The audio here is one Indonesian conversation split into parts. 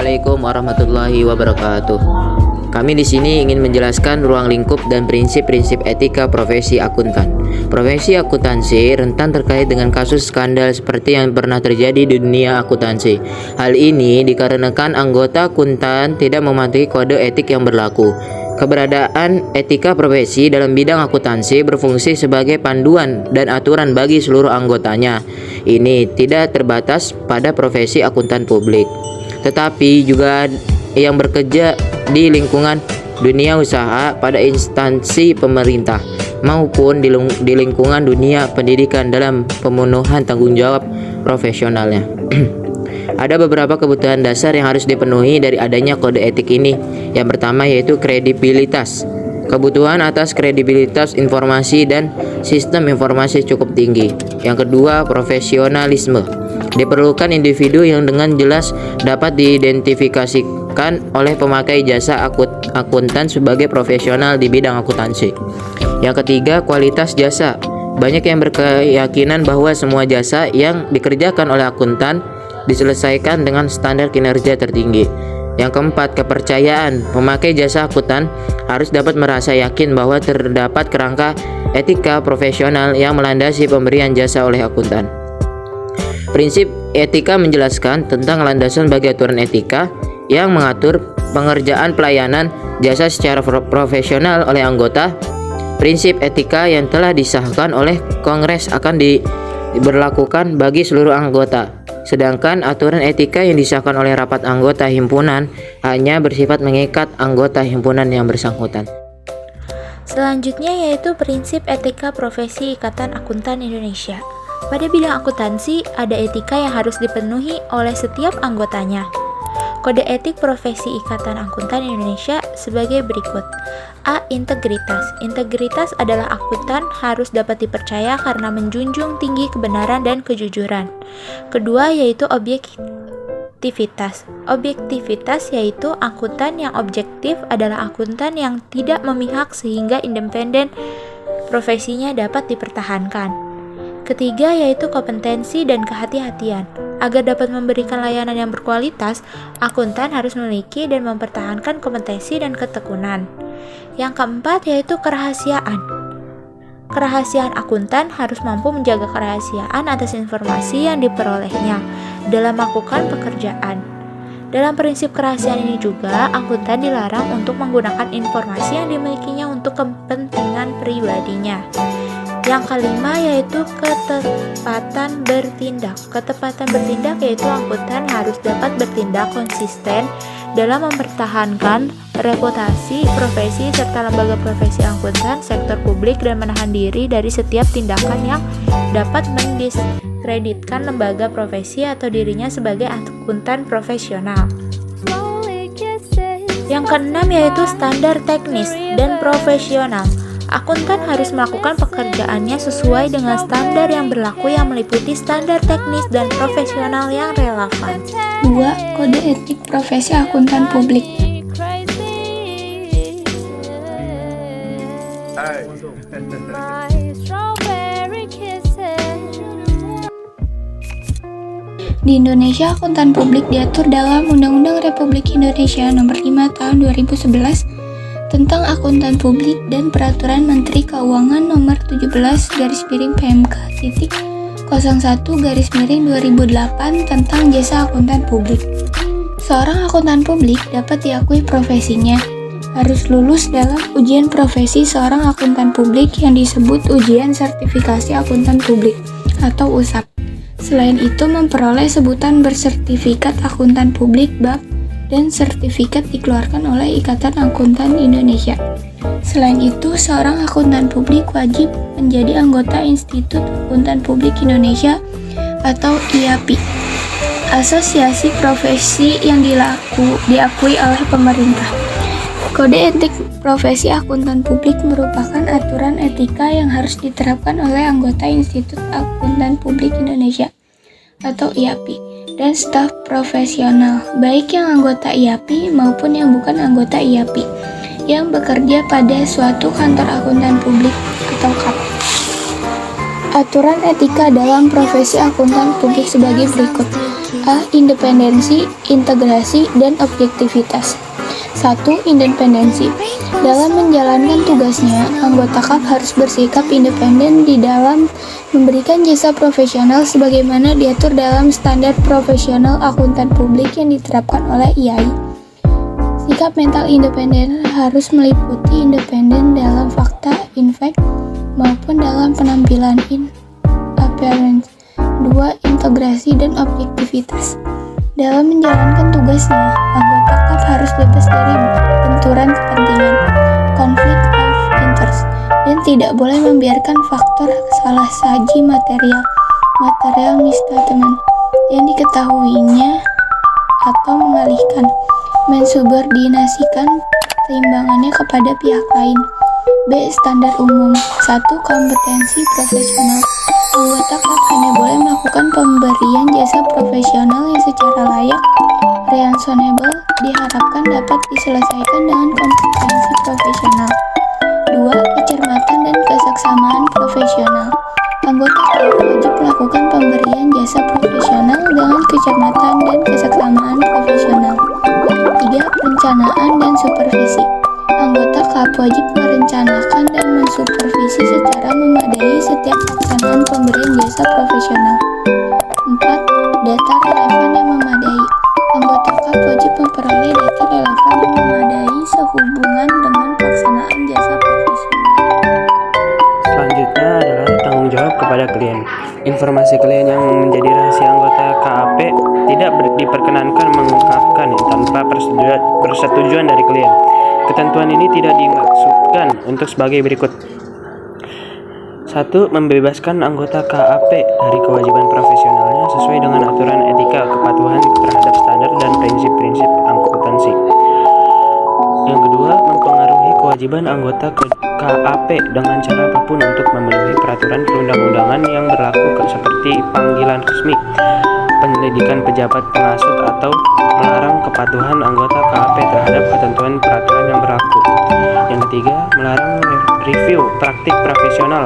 Assalamualaikum warahmatullahi wabarakatuh. Kami di sini ingin menjelaskan ruang lingkup dan prinsip-prinsip etika profesi akuntan. Profesi akuntansi rentan terkait dengan kasus skandal seperti yang pernah terjadi di dunia akuntansi. Hal ini dikarenakan anggota akuntan tidak mematuhi kode etik yang berlaku. Keberadaan etika profesi dalam bidang akuntansi berfungsi sebagai panduan dan aturan bagi seluruh anggotanya. Ini tidak terbatas pada profesi akuntan publik, tetapi juga yang bekerja di lingkungan dunia usaha, pada instansi pemerintah, maupun di lingkungan dunia pendidikan dalam pemenuhan tanggung jawab profesionalnya. Ada beberapa kebutuhan dasar yang harus dipenuhi dari adanya kode etik ini. Yang pertama yaitu kredibilitas. Kebutuhan atas kredibilitas informasi dan sistem informasi cukup tinggi. Yang kedua, profesionalisme. Diperlukan individu yang dengan jelas dapat diidentifikasikan oleh pemakai jasa akuntan sebagai profesional di bidang akuntansi. Yang ketiga, kualitas jasa. Banyak yang berkeyakinan bahwa semua jasa yang dikerjakan oleh akuntan diselesaikan dengan standar kinerja tertinggi. Yang keempat, kepercayaan. Pemakai jasa akuntan harus dapat merasa yakin bahwa terdapat kerangka etika profesional yang melandasi pemberian jasa oleh akuntan. Prinsip etika menjelaskan tentang landasan bagi aturan etika yang mengatur pengerjaan pelayanan jasa secara profesional oleh anggota. Prinsip etika yang telah disahkan oleh Kongres akan diberlakukan bagi seluruh anggota. Sedangkan aturan etika yang disahkan oleh rapat anggota himpunan hanya bersifat mengikat anggota himpunan yang bersangkutan. Selanjutnya yaitu prinsip etika profesi Ikatan Akuntan Indonesia. Pada bidang akuntansi, ada etika yang harus dipenuhi oleh setiap anggotanya. Kode etik profesi Ikatan Akuntan Indonesia sebagai berikut. A. Integritas. Integritas adalah akuntan harus dapat dipercaya karena menjunjung tinggi kebenaran dan kejujuran. Kedua yaitu objektivitas. Objektivitas yaitu akuntan yang objektif adalah akuntan yang tidak memihak sehingga independen profesinya dapat dipertahankan. Ketiga yaitu kompetensi dan kehati-hatian. Agar dapat memberikan layanan yang berkualitas, akuntan harus memiliki dan mempertahankan kompetensi dan ketekunan. Yang keempat yaitu kerahasiaan. Kerahasiaan akuntan harus mampu menjaga kerahasiaan atas informasi yang diperolehnya dalam melakukan pekerjaan. Dalam prinsip kerahasiaan ini juga, akuntan dilarang untuk menggunakan informasi yang dimilikinya untuk kepentingan pribadinya. Yang kelima yaitu ketepatan bertindak. Ketepatan bertindak yaitu akuntan harus dapat bertindak konsisten dalam mempertahankan reputasi profesi serta lembaga profesi akuntan sektor publik dan menahan diri dari setiap tindakan yang dapat mendiskreditkan lembaga profesi atau dirinya sebagai akuntan profesional. Yang keenam yaitu standar teknis dan profesional. Akuntan harus melakukan pekerjaannya sesuai dengan standar yang berlaku yang meliputi standar teknis dan profesional yang relevan. 2. Kode etik profesi akuntan publik. Di Indonesia, akuntan publik diatur dalam Undang-Undang Republik Indonesia Nomor 5 Tahun 2011 tentang akuntan publik dan Peraturan Menteri Keuangan Nomor 17/PMK/01/2008 tentang jasa akuntan publik. Seorang akuntan publik dapat diakui profesinya harus lulus dalam ujian profesi seorang akuntan publik yang disebut Ujian Sertifikasi Akuntan Publik atau USAP. Selain itu memperoleh sebutan bersertifikat akuntan publik BAP dan sertifikat dikeluarkan oleh Ikatan Akuntan Indonesia. Selain itu, seorang akuntan publik wajib menjadi anggota Institut Akuntan Publik Indonesia atau IAPI, asosiasi profesi yang diakui oleh pemerintah. Kode etik profesi akuntan publik merupakan aturan etika yang harus diterapkan oleh anggota Institut Akuntan Publik Indonesia atau IAPI dan staf profesional, baik yang anggota IAPI maupun yang bukan anggota IAPI, yang bekerja pada suatu kantor akuntan publik atau KAP. Aturan etika dalam profesi akuntan publik sebagai berikut. A. Independensi, integrasi, dan objektivitas. 1. Independensi. Dalam menjalankan tugasnya, anggota KAP harus bersikap independen di dalam memberikan jasa profesional sebagaimana diatur dalam standar profesional akuntan publik yang diterapkan oleh IAI. Sikap mental independen harus meliputi independen dalam fakta, in fact, maupun dalam penampilan, in appearance. 2. Integrasi dan objektivitas. Dalam menjalankan tugasnya, anggota KAP harus bebas dari benturan kepentingan, conflict of interest, dan tidak boleh membiarkan faktor salah saji material misstatement yang diketahuinya atau mengalihkan, mensubordinasikan keseimbangannya kepada pihak lain. B. Standar umum. 1. Kompetensi profesional. Anggota KAP hanya boleh melakukan pemberian jasa profesional yang secara layak, reasonable, diharapkan dapat diselesaikan dengan kompetensi profesional. 2. Kecermatan dan kesaksamaan profesional. Anggota KAP wajib melakukan pemberian jasa profesional dengan kecermatan dan kesaksamaan profesional. 3. Perencanaan dan supervisi. Anggota KAP wajib merencanakan dan mensupervisi secara memadai setiap pelaksanaan pemberian jasa profesional. 4. Data relevan yang memadai. Anggota KAP wajib memperoleh data relevan yang memadai sehubungan dengan pelaksanaan jasa profesional. Selanjutnya adalah tanggung jawab kepada klien. Informasi klien yang menjadi rahasia anggota KAP tidak diperkenankan mengungkapkan tanpa persetujuan dari klien. Ketentuan ini tidak dimaksudkan untuk sebagai berikut. 1. Membebaskan anggota KAP dari kewajiban profesionalnya sesuai dengan aturan etika kepatuhan terhadap standar dan prinsip-prinsip akuntansi. Yang kedua, mempengaruhi kewajiban anggota KAP dengan cara apapun untuk memenuhi peraturan perundang-undangan yang berlaku seperti panggilan resmi, penyelidikan pejabat pengasut, atau melarang kepatuhan anggota KAP terhadap ketentuan peraturan yang berlaku. Yang ketiga, melarang review praktik profesional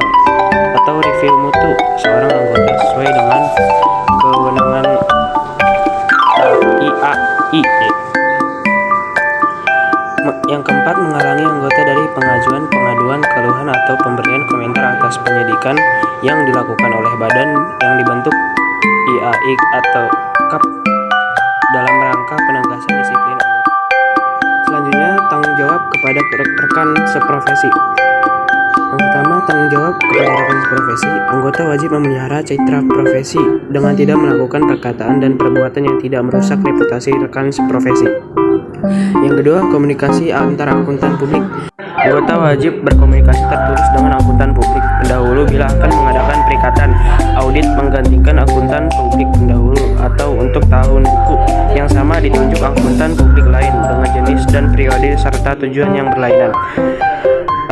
atau review mutu seorang anggota sesuai dengan kewenangan IAI. Yang keempat, menghalangi anggota dari pengaduan, keluhan, atau pemberian komentar atas penyidikan yang dilakukan oleh badan yang dibentuk IAI atau KAP dalam rangka penegasan disiplin anggota. Selanjutnya, tanggung jawab kepada rekan seprofesi. Yang pertama, tanggung jawab kepada rekan seprofesi. Anggota wajib memelihara citra profesi dengan tidak melakukan perkataan dan perbuatan yang tidak merusak reputasi rekan seprofesi. Yang kedua, komunikasi antar akuntan publik. Anggota wajib berkomunikasi tertulis dengan akuntan publik pendahulu bila akan mengadakan perikatan audit menggantikan akuntan publik pendahulu atau untuk tahun buku yang sama ditunjuk akuntan publik lain dengan jenis dan periode serta tujuan yang berlainan.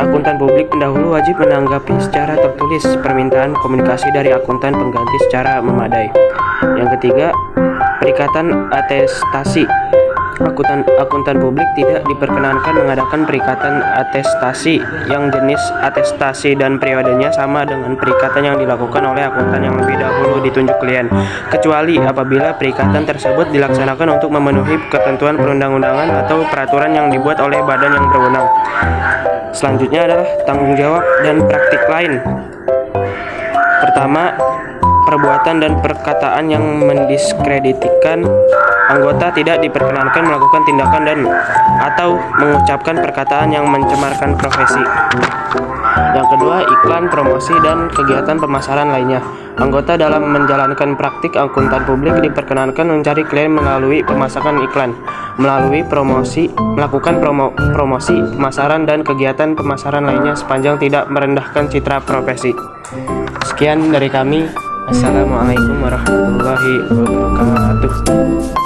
Akuntan publik pendahulu wajib menanggapi secara tertulis permintaan komunikasi dari akuntan pengganti secara memadai. Yang ketiga, perikatan atestasi. Akuntan publik tidak diperkenankan mengadakan perikatan atestasi yang jenis atestasi dan periodenya sama dengan perikatan yang dilakukan oleh akuntan yang lebih dahulu ditunjuk klien, kecuali apabila perikatan tersebut dilaksanakan untuk memenuhi ketentuan perundang-undangan atau peraturan yang dibuat oleh badan yang berwenang. Selanjutnya adalah tanggung jawab dan praktik lain. Pertama, perbuatan dan perkataan yang mendiskreditkan anggota tidak diperkenankan melakukan tindakan dan atau mengucapkan perkataan yang mencemarkan profesi. Yang kedua, iklan, promosi, dan kegiatan pemasaran lainnya. Anggota dalam menjalankan praktik akuntan publik diperkenankan mencari klien melalui pemasakan iklan, melalui melakukan promosi, pemasaran, dan kegiatan pemasaran lainnya sepanjang tidak merendahkan citra profesi. Sekian dari kami. Assalamualaikum warahmatullahi wabarakatuh.